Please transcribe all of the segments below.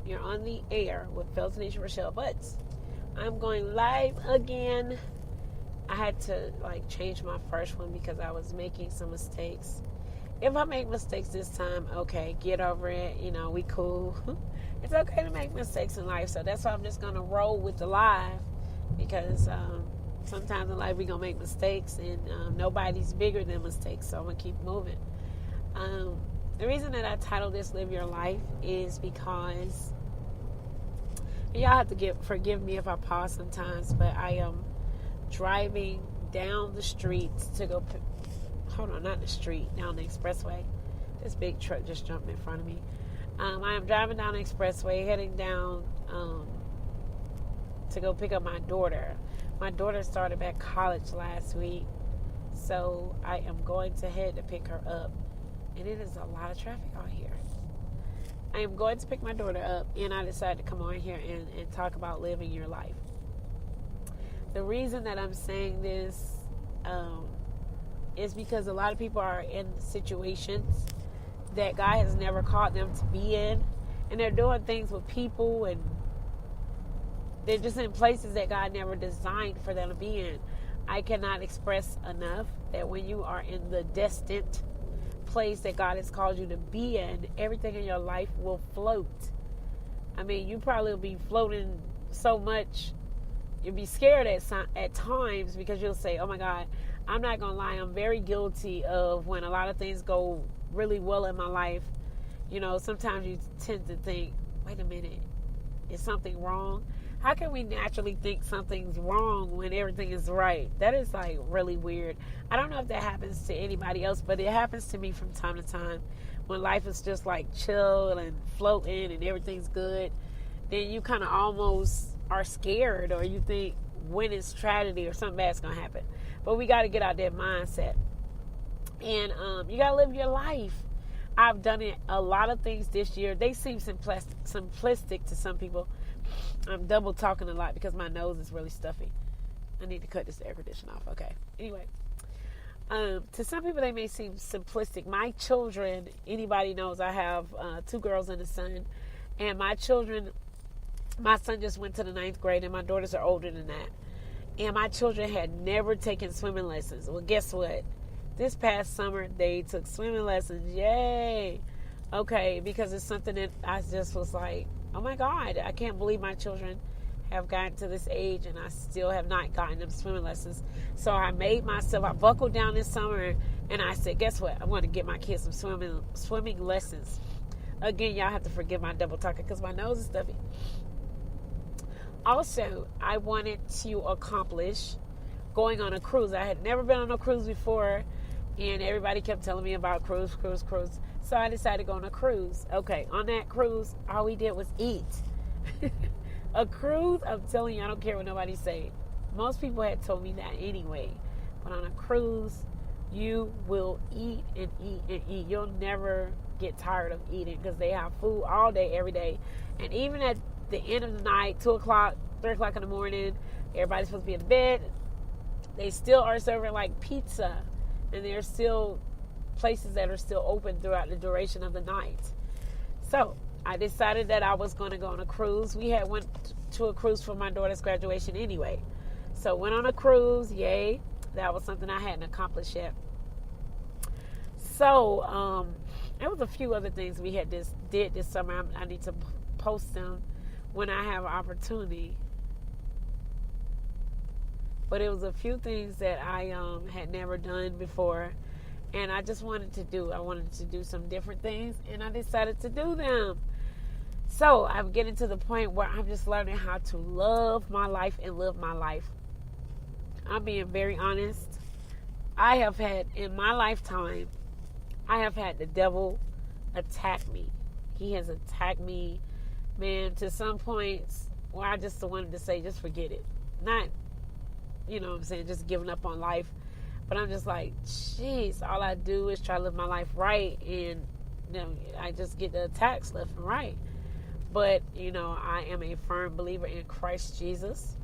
You're on the air with Feltonisha Rochelle Butts. I'm going live again. I had to change my first one because I was making some mistakes. If I make mistakes this time, okay, get over it. We cool. It's okay to make mistakes in life. So that's why I'm just going to roll with the live because sometimes in life we're going to make mistakes and nobody's bigger than mistakes. So I'm going to keep moving. The reason that I titled this Live Your Life is because y'all have to forgive me if I pause sometimes, but I am driving down the streets to go not the street, down the expressway. This big truck just jumped in front of me. I am driving down the expressway, heading down to go pick up my daughter. My daughter started back college last week, so I am going to head to pick her up. And it is a lot of traffic out here. I am going to pick my daughter up, and I decided to come on here and talk about living your life. The reason that I'm saying this is because a lot of people are in situations that God has never called them to be in, and they're doing things with people, and they're just in places that God never designed for them to be in. I cannot express enough that when you are in the destined place that God has called you to be in, everything in your life will float. I mean, you probably will be floating so much, you'll be scared at times because you'll say, oh my God, I'm not going to lie, I'm very guilty of when a lot of things go really well in my life. Sometimes you tend to think, wait a minute, is something wrong? How can we naturally think something's wrong when everything is right? That is really weird. I don't know if that happens to anybody else, but it happens to me from time to time when life is just chill and floating and everything's good. Then you kind of almost are scared, or you think when it's tragedy or something bad's going to happen. But we got to get out that mindset. And you got to live your life. I've done it a lot of things this year. They seem simplistic to some people. I'm double talking a lot because my nose is really stuffy. I need to cut this air conditioner off. Okay. Anyway, to some people they may seem simplistic. My children, anybody knows I have 2 girls and a son. And my children, my son just went to the 9th grade and my daughters are older than that. And my children had never taken swimming lessons. Well, guess what? This past summer, they took swimming lessons. Yay. Okay, because it's something that I just was like, oh my God, I can't believe my children have gotten to this age and I still have not gotten them swimming lessons. So I buckled down this summer and I said, guess what? I want to get my kids some swimming lessons. Again, y'all have to forgive my double talking because my nose is stuffy. Also, I wanted to accomplish going on a cruise. I had never been on a cruise before, and everybody kept telling me about cruise. So I decided to go on a cruise. Okay, on that cruise, all we did was eat. A cruise, I'm telling you, I don't care what nobody say. Most people had told me that anyway. But on a cruise, you will eat and eat and eat. You'll never get tired of eating because they have food all day, every day. And even at the end of the night, 2 o'clock, 3 o'clock in the morning, everybody's supposed to be in bed. They still are serving pizza. And there's still places that are still open throughout the duration of the night. So I decided that I was going to go on a cruise. We had went to a cruise for my daughter's graduation anyway. So went on a cruise. Yay. That was something I hadn't accomplished yet. So there was a few other things we did this summer. I need to post them when I have an opportunity. But it was a few things that I had never done before. And I just wanted to do. I wanted to do some different things. And I decided to do them. So I'm getting to the point where I'm just learning how to love my life and live my life. I'm being very honest. I have had, in my lifetime, I have had the devil attack me. He has attacked me, man, to some points where I just wanted to say, just forget it. Not, just giving up on life. But I'm just like, jeez, all I do is try to live my life right. And, I just get the attacks left and right. But, I am a firm believer in Christ Jesus.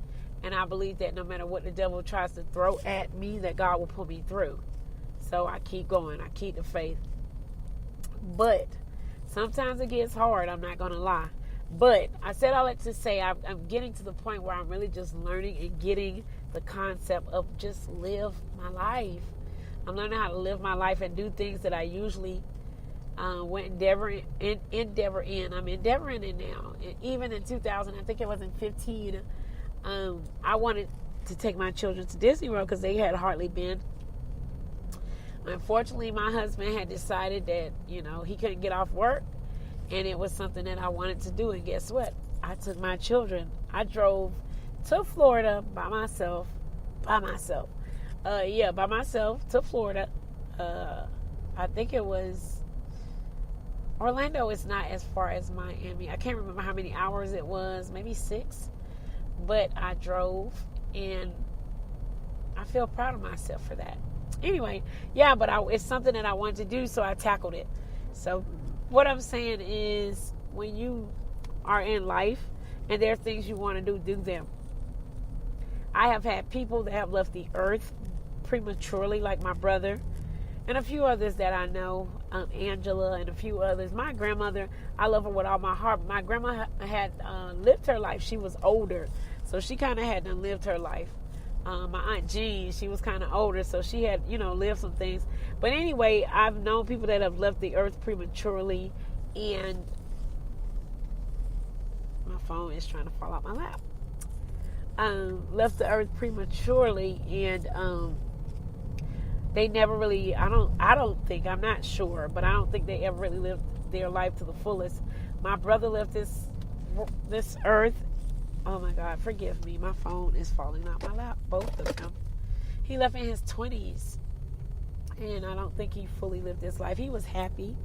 And I believe that no matter what the devil tries to throw at me, that God will pull me through. So I keep going. I keep the faith. But sometimes it gets hard. I'm not going to lie. But I said all that to say I'm getting to the point where I'm really just learning and getting the concept of just live my life. I'm learning how to live my life and do things that I usually went endeavor in. I'm endeavoring in now. And even in 2000, I think it was in 15, I wanted to take my children to Disney World because they had hardly been. Unfortunately, my husband had decided that, he couldn't get off work, and it was something that I wanted to do. And guess what? I took my children. I drove to Florida by myself. By myself to Florida. I think it was Orlando. Is not as far as Miami. I can't remember how many hours it was, maybe 6. But I drove, and I feel proud of myself for that. Anyway, but it's something that I wanted to do, so I tackled it. So what I'm saying is, when you are in life and there are things you want to do them. I have had people that have left the earth prematurely, like my brother and a few others that I know, Angela and a few others. My grandmother, I love her with all my heart. My grandma had lived her life. She was older, so she kind of had done lived her life. My Aunt Jean, she was kind of older, so she had, lived some things. But anyway, I've known people that have left the earth prematurely, and my phone is trying to fall out my lap. Left the earth prematurely, and they never really, I'm not sure, but I don't think they ever really lived their life to the fullest. My brother left this earth. Oh my God, forgive me. My phone is falling out my lap, both of them. He left in his 20s, and I don't think he fully lived his life. He was happy,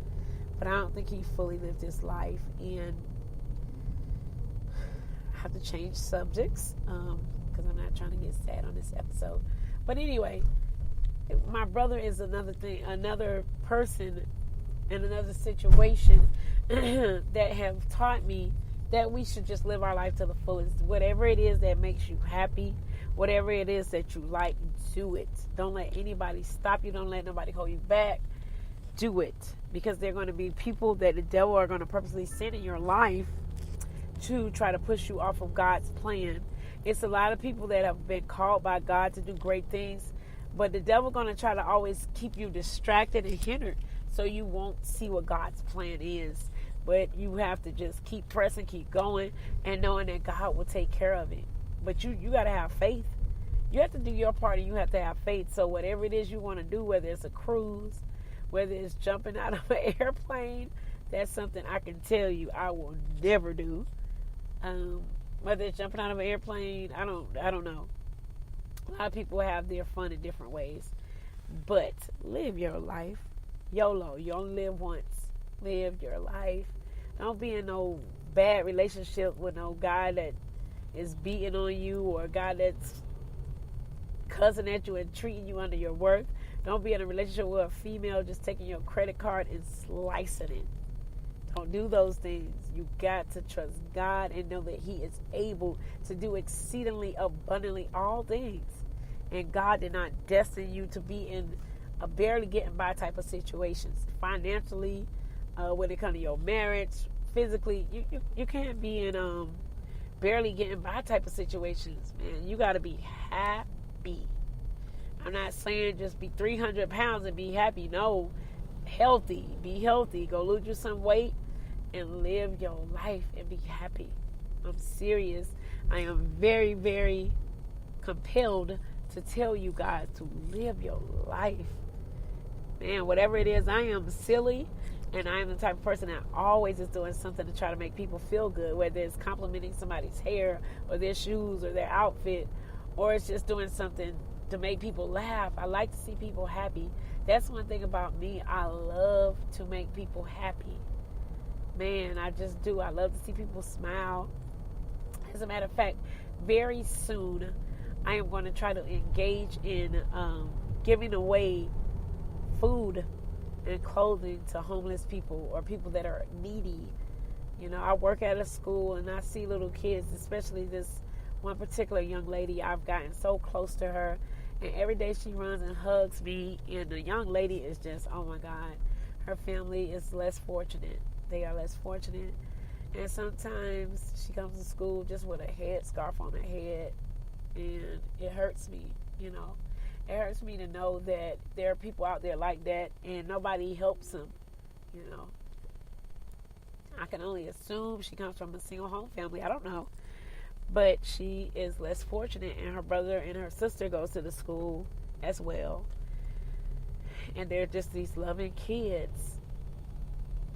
but I don't think he fully lived his life. And I have to change subjects because I'm not trying to get sad on this episode. But anyway, my brother is another person in another situation that have taught me that we should just live our life to the fullest. Whatever it is that makes you happy, whatever it is that you like, do it. Don't let anybody stop you. Don't let nobody hold you back. Do it. Because there are going to be people that the devil are going to purposely send in your life to try to push you off of God's plan. It's a lot of people that have been called by God to do great things, but the devil going to try to always keep you distracted and hindered so you won't see what God's plan is. But you have to just keep pressing, keep going, and knowing that God will take care of it. But you got to have faith. You have to do your part, and you have to have faith. So whatever it is you want to do, whether it's a cruise, whether it's jumping out of an airplane, that's something I can tell you I will never do. Whether it's jumping out of an airplane, I don't know. A lot of people have their fun in different ways. But live your life. YOLO. You only live once. Live your life. Don't be in no bad relationship with no guy that is beating on you, or a guy that's cussing at you and treating you under your worth. Don't be in a relationship with a female just taking your credit card and slicing it. Don't do those things. You got to trust God and know that He is able to do exceedingly abundantly all things. And God did not destine you to be in a barely getting by type of situations. Financially, when it comes to your marriage, physically, you can't be in barely getting by type of situations, man. You got to be happy. I'm not saying just be 300 pounds and be happy. No, healthy. Be healthy. Go lose you some weight and live your life and be happy. I'm serious. I am very, very compelled to tell you guys to live your life. Man, whatever it is, I am silly. And I am the type of person that always is doing something to try to make people feel good, whether it's complimenting somebody's hair or their shoes or their outfit, or it's just doing something to make people laugh. I like to see people happy. That's one thing about me. I love to make people happy. Man, I just do. I love to see people smile. As a matter of fact, very soon I am going to try to engage in giving away food and clothing to homeless people or people that are needy. You know, I work at a school and I see little kids, especially this one particular young lady. I've gotten so close to her, and every day she runs and hugs me, and the young lady is just, oh my God, her family is less fortunate. They are less fortunate, And sometimes she comes to school just with a headscarf on her head, and it hurts me, you know. It hurts me to know that there are people out there like that and nobody helps them, you know. I can only assume she comes from a single home family. I don't know. But she is less fortunate, and her brother and her sister goes to the school as well. And they're just these loving kids,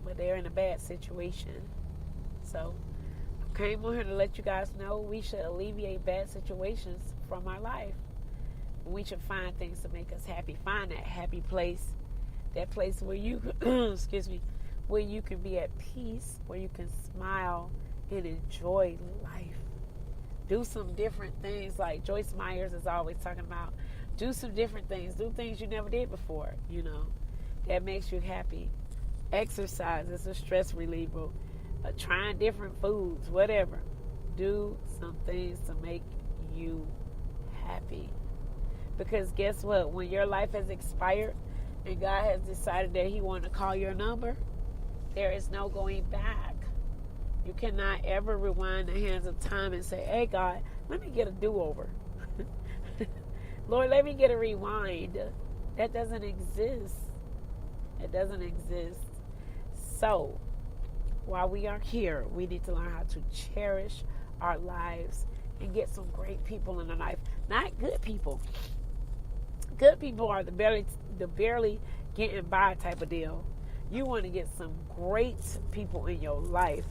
but they're in a bad situation. So I came on here to let you guys know we should alleviate bad situations from our life. We should find things to make us happy. Find that happy place, that place where you, excuse me, where you can be at peace, where you can smile and enjoy life. Do some different things, like Joyce Myers is always talking about. Do some different things. Do things you never did before, you know, that makes you happy. Exercise is a stress reliever. Trying different foods, whatever. Do some things to make you happy. Because guess what? When your life has expired and God has decided that He wants to call your number, there is no going back. You cannot ever rewind the hands of time and say, hey, God, let me get a do-over. Lord, let me get a rewind. That doesn't exist. It doesn't exist. So, while we are here, we need to learn how to cherish our lives and get some great people in our life. Not good people. Good people are the barely getting by type of deal. You want to get some great people in your life.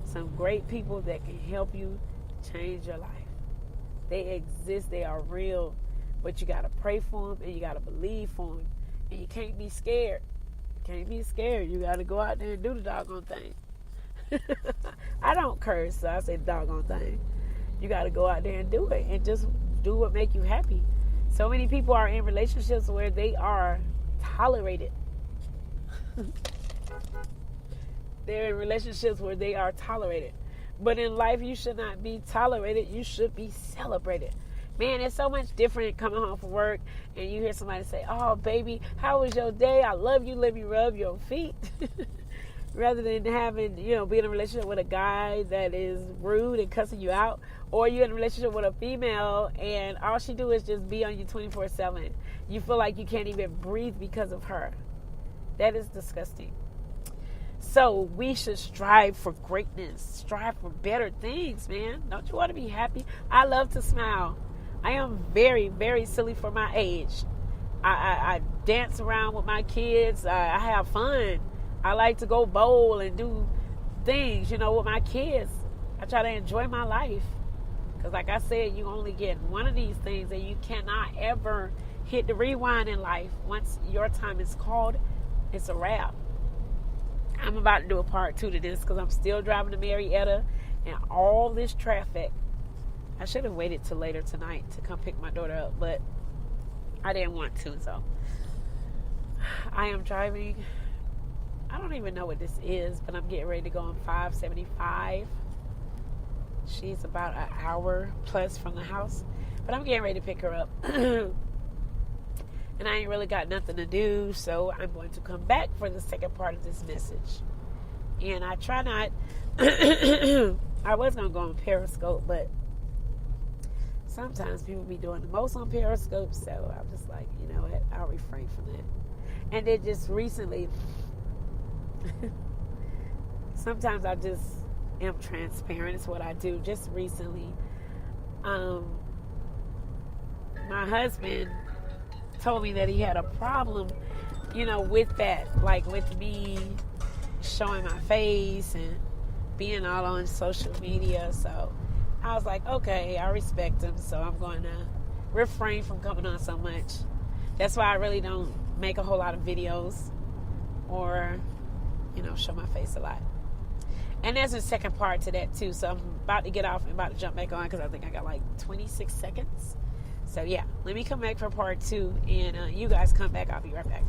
Some great people that can help you change your life. They exist. They are real. But you got to pray for them and you got to believe for them. And you can't be scared. Can't be scared. You got to go out there and do the doggone thing. I don't curse, so I say the doggone thing. You got to go out there and do it, and just do what make you happy. So many people are in relationships where they are tolerated. They're in relationships where they are tolerated. But in life, you should not be tolerated. You should be celebrated. Man, it's so much different coming home from work and you hear somebody say, oh, baby, how was your day? I love you. Let me rub your feet. Rather than having, being in a relationship with a guy that is rude and cussing you out. Or you're in a relationship with a female and all she do is just be on you 24/7. You feel like you can't even breathe because of her. That is disgusting. So we should strive for greatness. Strive for better things, man. Don't you want to be happy? I love to smile. I am very, very silly for my age. I dance around with my kids. I have fun. I like to go bowl and do things, with my kids. I try to enjoy my life. Because like I said, you only get one of these things and you cannot ever hit the rewind in life. Once your time is called, it's a wrap. I'm about to do a part 2 to this because I'm still driving to Marietta and all this traffic. I should have waited till later tonight to come pick my daughter up, but I didn't want to, so I am driving. I don't even know what this is, but I'm getting ready to go on 575. She's about an hour plus from the house, but I'm getting ready to pick her up. And I ain't really got nothing to do, so I'm going to come back for the second part of this message. And I try not, I was going to go on Periscope, but sometimes people be doing the most on Periscope, so I'm just like, you know what, I'll refrain from that. And then just recently, sometimes I just am transparent. It's what I do. Just recently, my husband told me that he had a problem, with that, like with me showing my face and being all on social media. So I was like, okay, I respect him, so I'm going to refrain from coming on so much. That's why I really don't make a whole lot of videos or, show my face a lot. And there's a second part to that too, so I'm about to get off and about to jump back on because I think I got like 26 seconds. So yeah, let me come back for part 2 and you guys come back. I'll be right back.